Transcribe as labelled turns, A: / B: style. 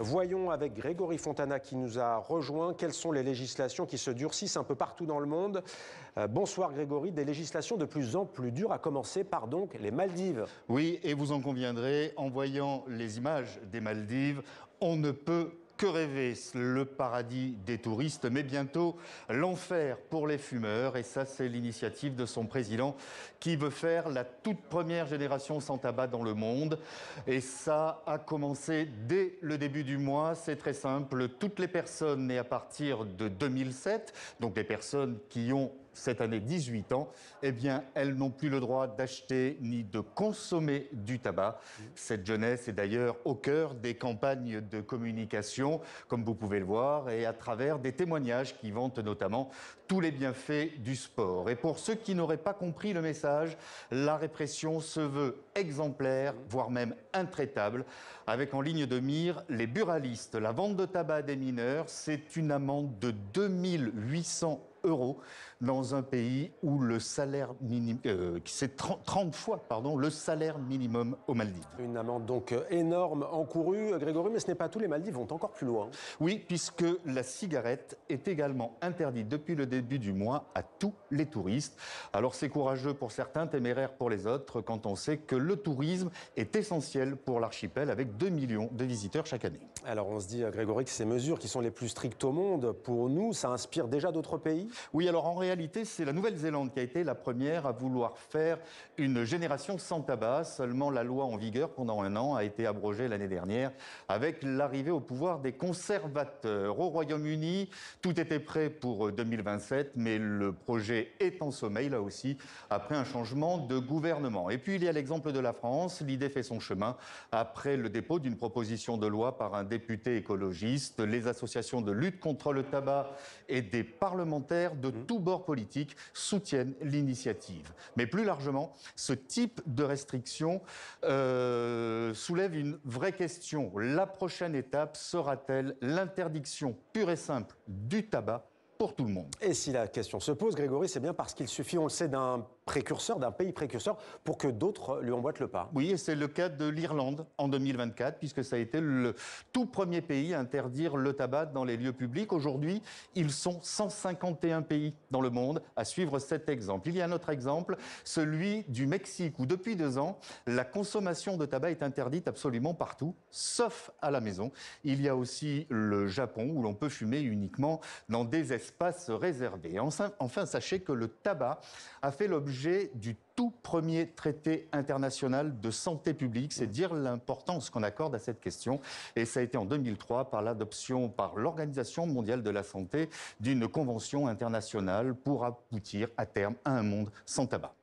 A: Voyons avec Grégory Fontana qui nous a rejoint quelles sont les législations qui se durcissent un peu partout dans le monde. Bonsoir Grégory, des législations de plus en plus dures, à commencer par donc les Maldives.
B: Oui, et vous en conviendrez, en voyant les images des Maldives, on ne peut que rêver, le paradis des touristes, mais bientôt l'enfer pour les fumeurs. Et ça, c'est l'initiative de son président qui veut faire la toute première génération sans tabac dans le monde. Et ça a commencé dès le début du mois. C'est très simple. Toutes les personnes nées à partir de 2007, donc les personnes qui ont cette année 18 ans, eh bien, elles n'ont plus le droit d'acheter ni de consommer du tabac. Cette jeunesse est d'ailleurs au cœur des campagnes de communication, comme vous pouvez le voir, et à travers des témoignages qui vantent notamment tous les bienfaits du sport. Et pour ceux qui n'auraient pas compris le message, la répression se veut exemplaire, voire même intraitable, avec en ligne de mire les buralistes. La vente de tabac à des mineurs, c'est une amende de 2800 € dans un pays où le salaire minimum, c'est 30 fois le salaire minimum aux Maldives.
A: Une amende donc énorme encourue, Grégory, mais ce n'est pas tout, les Maldives vont encore plus loin.
B: Oui, puisque la cigarette est également interdite depuis le début du mois à tous les touristes. Alors c'est courageux pour certains, téméraire pour les autres, quand on sait que le tourisme est essentiel pour l'archipel avec 2 millions de visiteurs chaque année.
A: Alors on se dit, Grégory, que ces mesures qui sont les plus strictes au monde, pour nous, ça inspire déjà d'autres pays?
B: Oui, alors en réalité, c'est la Nouvelle-Zélande qui a été la première à vouloir faire une génération sans tabac. Seulement, la loi en vigueur pendant un an a été abrogée l'année dernière avec l'arrivée au pouvoir des conservateurs. Au Royaume-Uni, tout était prêt pour 2027, mais le projet est en sommeil, là aussi, après un changement de gouvernement. Et puis, il y a l'exemple de la France. L'idée fait son chemin après le dépôt d'une proposition de loi par un député écologiste. Les associations de lutte contre le tabac et des parlementaires de tous bords politiques soutiennent l'initiative. Mais plus largement, ce type de restriction soulève une vraie question. La prochaine étape sera-t-elle l'interdiction pure et simple du tabac pour tout le monde?
A: Et si la question se pose, Grégory, c'est bien parce qu'il suffit, on le sait, d'un précurseur, d'un pays précurseur, pour que d'autres lui emboîtent le pas.
B: Oui, et c'est le cas de l'Irlande en 2024, puisque ça a été le tout premier pays à interdire le tabac dans les lieux publics. Aujourd'hui, ils sont 151 pays dans le monde à suivre cet exemple. Il y a un autre exemple, celui du Mexique, où depuis 2 ans, la consommation de tabac est interdite absolument partout, sauf à la maison. Il y a aussi le Japon, où l'on peut fumer uniquement dans des espaces réservés. Enfin, sachez que le tabac a fait l'objet du tout premier traité international de santé publique. C'est dire l'importance qu'on accorde à cette question. Et ça a été en 2003 par l'adoption par l'Organisation mondiale de la santé d'une convention internationale pour aboutir à terme à un monde sans tabac.